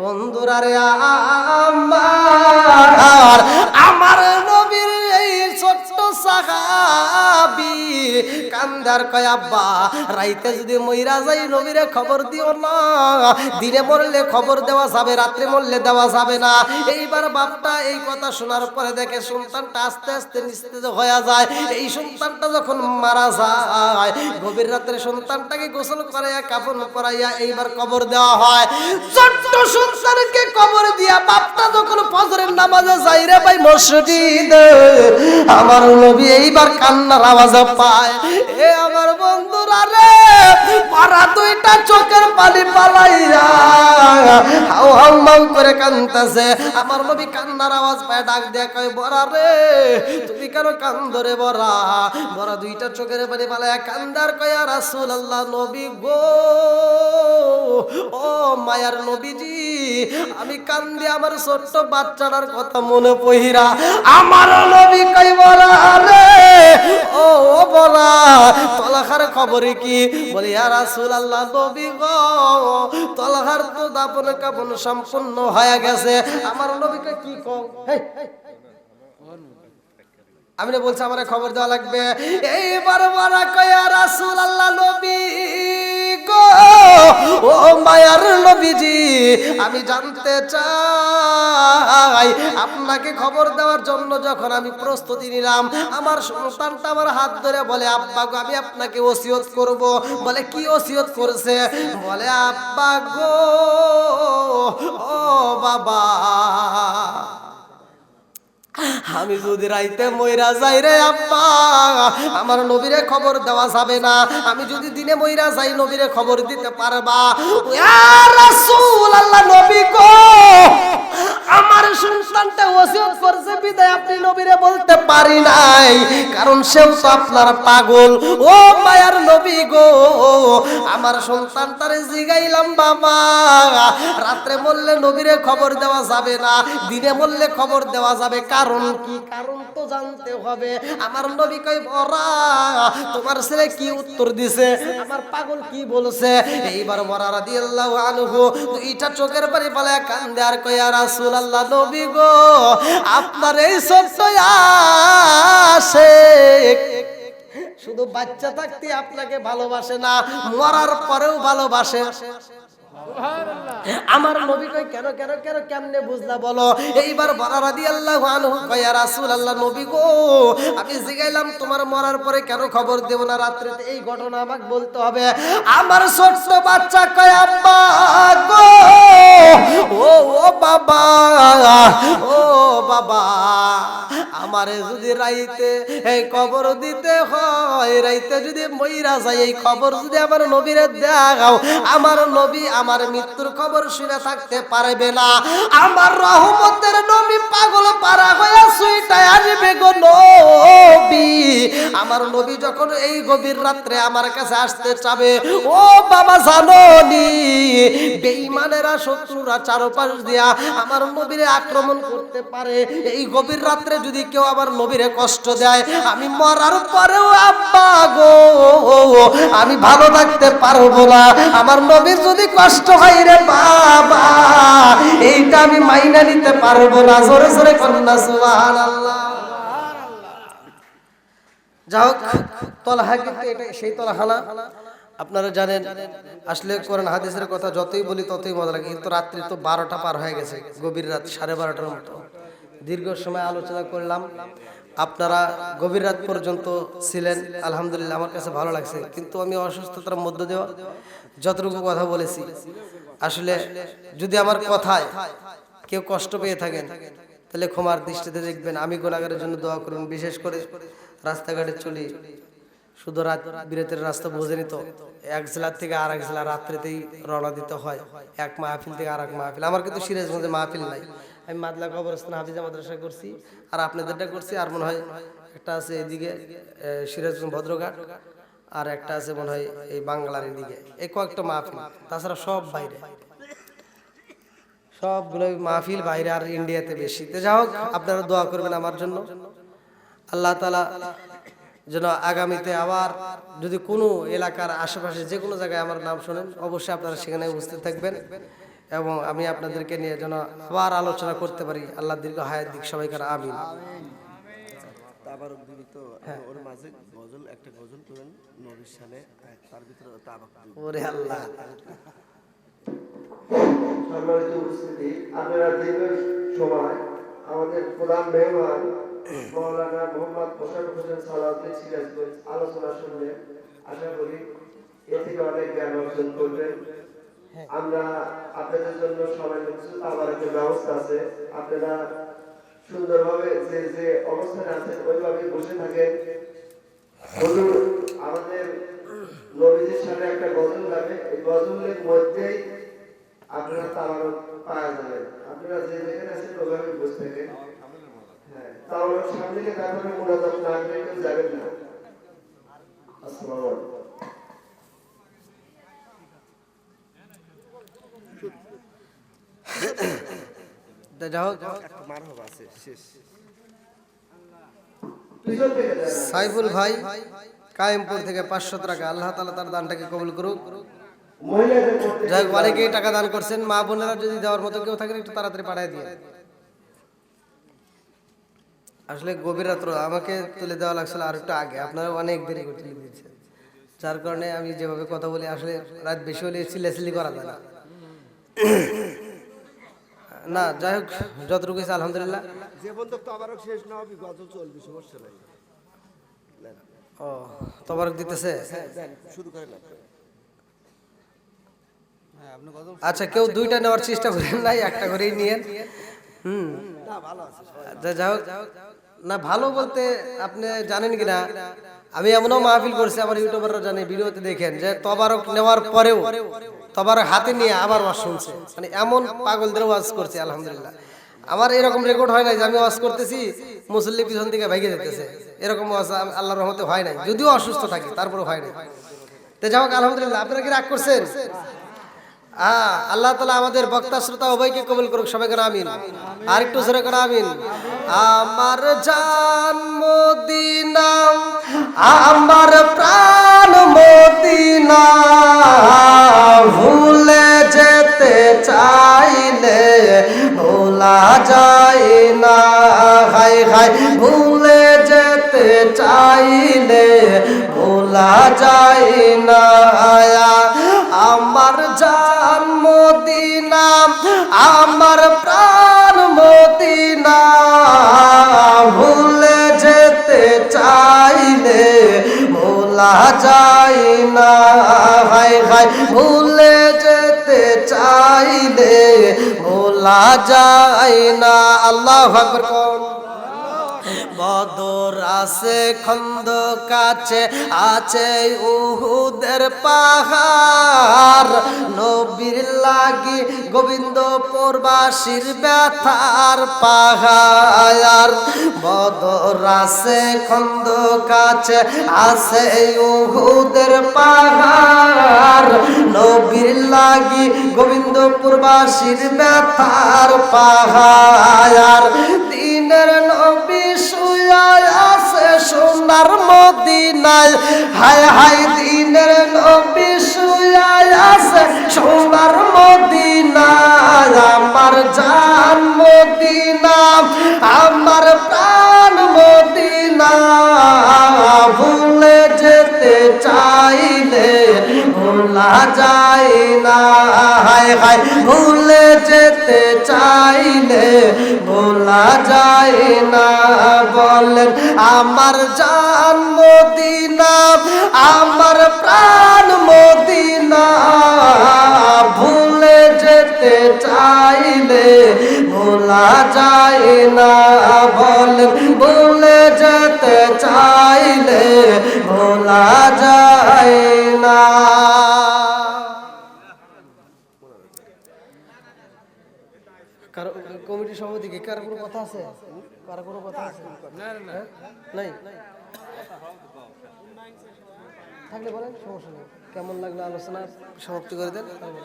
বন্ধুরা রে আমার নবীর এই ছোট্ট সাহাবী কান্দার কয় আব্বা রাইতে যদি মইরা যাই নবীরে খবর দিও না, দিনে মরলে খবর দেওয়া যাবে, রাত্রে মরলে দেওয়া যাবে না। এইবার বাপটা এই কথা শোনার পরে দেখে সন্তানটা আস্তে আস্তে নিস্তেজ হয়ে যায়। এই সন্তানটা যখন মারা যায় গভীর রাত্রে সন্তানটাকে গোসল করাইয়া কাফন পরাইয়া এইবার কবর দেওয়া হয়। ছোট্ট সন্তানকে কবর দিয়া বাপটা যখন ফজরের নামাজে যাই রে ভাই মসজিদে, আমার নবী এইবার কান্নার আওয়াজ পায়। এ আমার বন্ধুরা রে পারা দুইটা চোখের পানি পালাইয়া হাউ হাউ মাউ করে কাঁদতেছে। আমার নবী কান্নার আওয়াজ পায়, ডাক দিয়ে কয় বড়া রে তুমি কেন কান্দো রে বড়া? বড়া দুইটা চোখের পানি পালাইয়া কান্দার কয় ইয়া রাসূলুল্লাহ নবী গো, ও মায়ার নবীজি আমি কান্দি আমার ছোট্ট বাচ্চাটার কথা মনে পহিরা। আমার নবী কই বড়া রে ও বড়া তলখার খবরে কি? বলে ইয়া রাসূলুল্লাহ নবী গো তলখার তো দাফন কাফন সম্পূর্ণ হয়ে গেছে। আমার নবীকে কি কও? আমি না বলছি আমার খবর দেওয়া লাগবে। এইবার বড়া কই ইয়া রাসূলুল্লাহ নবী গো, ও মায়ার নবীজি আমি জানতে চাই আপনাকে খবর দেওয়ার জন্য যখন আমি প্রস্তুতি নিলাম আমার সন্তানটা আমার হাত ধরে বলে আব্বা গো আমি আপনাকে ওসিয়ত করব। বলে কি ওসিয়ত করছে? বলে আব্বা গো ও বাবা আমি যদি রাইতে মইরা যাই রে আব্বা আমার নবীরে খবর দেওয়া যাবে না, আমি যদি দিনে মইরা যাই নবীরে খবর দিতে পারবা? ইয়া রাসূলুল্লাহ নবী গো আমার সন্তানটা ওসিয়ত করছে বিদায় আপনি নবীরে বলতে পারি নাই, কারণ সেও তো আপনার পাগল। ও মায়ার নবী গো আমার সন্তানটারে জিগাইলাম বাবা রাত্রে মরলে নবীরে খবর দেওয়া যাবে না, দিনে মরলে খবর দেওয়া যাবে, কারণ কি? কারণ তো জানতে হবে। আমার নবী কই বড়া তোমার ছেলে কি উত্তর দিছে, আমার পাগল কি বলছে? এইবার বড়া রাদিয়াল্লাহু আনহু দুইটা চোখের পানি ফেলে কান্দে আর কই ইয়া রাসূলুল্লাহ নবী গো আপনার এই ছোট্ট আশিক শুধু বাচ্চা থাকতে আপনাকে ভালোবাসে না, মরার পরেও ভালোবাসে। আমার নবী কই কেন কেন কেন কেমনে বুঝলা বলো? এইবার বড় রাদিয়াল্লাহু আনহু কয় ইয়া রাসূলুল্লাহ নবী গো আমি জিগাইলাম তোমার মরার পরে কেন খবর দেব না রাত্রিতে, এই ঘটনা আমাকে বলতে হবে। আমার ছোট্ট বাচ্চা কয় আব্বা গো ও ও বাবা ও বাবা আমারে যদি রাইতে এই খবর দিতে হয়, রাইতে যদি মইরা যায় এই খবর যদি আমার নবীরে দাও, আমার নবী আমার মৃত্যুর খবর শুনে থাকতে পারবে না। আমার রহমতের নবী পাগল পারা হয়ে সুইটায় আসবে গো নবী। আমার নবী যখন এই গভীর রাত্রে আমার কাছে আসতে চাবে, ও বাবা জানোনি বেঈমানেরা শত্রুরা চারপাশ দিয়া আমার নবীরে আক্রমণ করতে পারে। এই গভীর রাত্রে যদি কেউ আমার নবীরে কষ্ট দেয়, আমি মরার পরেও আব্বা গো আমি ভালো থাকতে পারবো না। আমার নবীর যদি কষ্ট হয় রে বাবা এইটা আমি মাইনা নিতে পারবো না। জোরে জোরে কন্যা সুবহানাল্লাহ। যাই হোক তলহা কিন্তু এটা সেই তলহা না, আপনারা জানেন। আসলে কোরআন হাদিসের কথা যতই বলি ততই মজা লাগে, কিন্তু রাত্রি তো 12টা পার হয়ে গেছে, গভীর রাত 12:30টার মতো দীর্ঘ সময় আলোচনা করলাম। আপনারা গভীর রাত পর্যন্ত ছিলেন, আলহামদুলিল্লাহ আমার কাছে ভালো লাগছে। কিন্তু আমি অসুস্থতার মধ্য দিয়ে যতটুকু কথা বলেছি, আসলে যদি আমার কথায় কেউ কষ্ট পেয়ে থাকেন তাহলে ক্ষমার দৃষ্টিতে দেখবেন। আমি গুনাহগারের জন্য দোয়া করুন। বিশেষ করে রাস্তাঘাটে চলি, শুধু রাত বিরাতের রাস্তা বোঝেনি তো, এক জেলার থেকে আর এক জেলা রাত্রিতেই রওনা দিতে হয়, এক মাহফিল থেকে আর এক মাহফিল। আমার কিন্তু সিরাজগঞ্জে মাহফিল নাই, আমি মাদলা কবরস্থান হাফিজা মাদ্রাসা করছি, আর আপনাদেরটা করছি, আর মনে হয় একটা আছে এদিকে সিরাজগঞ্জ ভদ্রঘাট, আর একটা আছে মনে হয় এই বাংলার এদিকে, এই কয়েকটা মাহফিল। তাছাড়া সব বাইরে, সবগুলো মাহফিল বাইরে, আর ইন্ডিয়াতে বেশি। তো যাই হোক আপনারা দোয়া করবেন আমার জন্য, আল্লাহ তাআলা যেন আগামীতে আবার যদি কোনো এলাকার আশেপাশে যে কোনো জায়গায় আমার নাম শোনেন, অবশ্যই আপনারা সেখানে উপস্থিত থাকবেন এবং আমি আপনাদেরকে নিয়ে যেন আবার আলোচনা করতে পারি। আল্লাহ দীর্ঘ হায়াত দিক সবাইকার আমিন। তাবারক দিবি তো ওর মাঝে গজল একটা গজল করেন নবীর শানে, তার ভিতরে তাবারক দিবি। ওরে আল্লাহ। সম্মানিত উপস্থিতি, আপনারা দীর্ঘ সময় আমাদের প্রধান মেহমান মাওলানা মোহাম্মদ মোশাররফ হোসেন সালাউদ্দিন সিরাজগঞ্জ আলোচনা শুনলেন। আশা করি এ থেকে অনেক জ্ঞান অর্জন করবেন। আমরা আপনাদের জন্য সবাই কিছু তাবারকের ব্যবস্থা আছে, আপনারা সুন্দরভাবে যে যে অবস্থানে আছেন ওইভাবে বসে থাকেন। হুজুর আমাদের নবীজির সাথে একটা গজল গাবে, এই গজলের মধ্যেই আপনারা তাবারক পাওয়া যাবেন। আপনারা যে যেখানে আছেন ওইভাবে বসে থাকেন। হ্যাঁ, তাবারক সামনে তারপরে মুনাজাত না করে কেউ যাবেন না। আসসালামু আলাইকুম। একটা মারহাবা আছে শেষ। পিছন থেকে যান। সাইফুল ভাই কায়েমপুর থেকে 500 টাকা, আল্লাহ তাআলা তার দানটাকে কবুল করুক। মহিলাদের মধ্যে যাই হোক, অনেকেই টাকা দান করছেন। মা বোনেরা যদি দেওয়ার মতো কেউ থাকেন একটু তাড়াতাড়ি পাঠিয়ে দিয়ে। আসলে গভীর রাত্র, আমাকে তুলে দেওয়া লাগছিল আর একটু আগে, আপনারা অনেক দেরি করে তুলে দিয়েছেন, যার কারণে আমি যেভাবে কথা বলি আসলে রাত বেশি হলে চিল্লাচিল্লি করা যায় না। না যাই হোক, যতটুকু হয়েছে আলহামদুলিল্লাহ। যে বন্ধু তাবারক শেষ না হবে গজল চলবে, সমস্যা নাই। ও তবারক দিতেছে। হ্যাঁ দেন, শুরু করেন আপনি। আচ্ছা, কেউ দুইটা নেওয়ার চেষ্টা করেন নাই, একটা করেই নিয়েন। না ভালো আছে। যাই হোক, না ভালো বলতে আপনি জানেন কিনা, আমি এমনও মাহফিল করছি, আমার ইউটিউবাররা জানে, ভিডিওতে দেখেন যে তবারক নেওয়ার পরেও তবারক হাতে নিয়ে আবার ওয়াজ শুনছে, মানে এমন পাগলদের ওয়াজ করছে আলহামদুলিল্লাহ। আমার এরকম রেকর্ড হয় নাই যে আমি ওয়াজ করতেছি মুসল্লি পিছন থেকে ভাইগে যেতেছে, এরকম ওয়াজ আল্লাহর রহমতে হয় নাই, যদিও অসুস্থ থাকি তারপরে হয় নাই। তো যাই হোক আলহামদুলিল্লাহ। আপনারা কি রাগ করছেন? আল্লাহ তাআলা আমাদের বক্তা শ্রোতা উভয়কে কবুল করুক, সবাইকে আমিন। আর একটু জোরে করে আমিন। আমার জান মদিনা, আমার প্রাণ মদিনা, ভুলে যেতে চাইলে ভোলা যায় না। হাই হাই, ভুলে যেতে চাইলে ভোলা যায় না। আমার জান মদিনা, আমার প্রাণ মদিনা, ভুলে যেতে চাইলে ভোলা যায় না। হাই হাই, ভুলে যেতে চাইলে ভোলা যায় না। আল্লাহু আকবার। বদর আছে খন্দক আছে, আছে উহুদের পাহাড়, নবীর লাগি গোবিন্দপুরবাসীর ব্যথার পাহাড়। বদর আছে খন্দক আছে, আছে উহুদের পাহাড়, নবীর লাগি গোবিন্দপুরবাসীর ব্যথার পাহাড়। দিনের নবী শুয়া আছে সোনার মদিনায়, হায় হায়, দিনের নবী শুয়া আছে সোনার মদিনায়। আমার জান মদিনা, আমার প্রাণ মদিনা, ভুলে যেতে চাইলে ভোলা যায় না। হায় হায়, ভুলে যেতে চাইলে ভোলা যায় না। বলেন আমার জান মদিনা, আমার প্রাণ মদিনা, ভুলে যেতে চাইলে ভোলা যায় না। বলেন ভুলে যেতে চাইলে ভোলা যায় না। কারো কমিটির সভাপতিকে কারো কোনো কথা আছে? কারো কোনো কথা আছে? নাই থাকলে বলেন, সমস্যা নেই। কেমন লাগলো আলোচনা? সমাপ্তি করে দেন।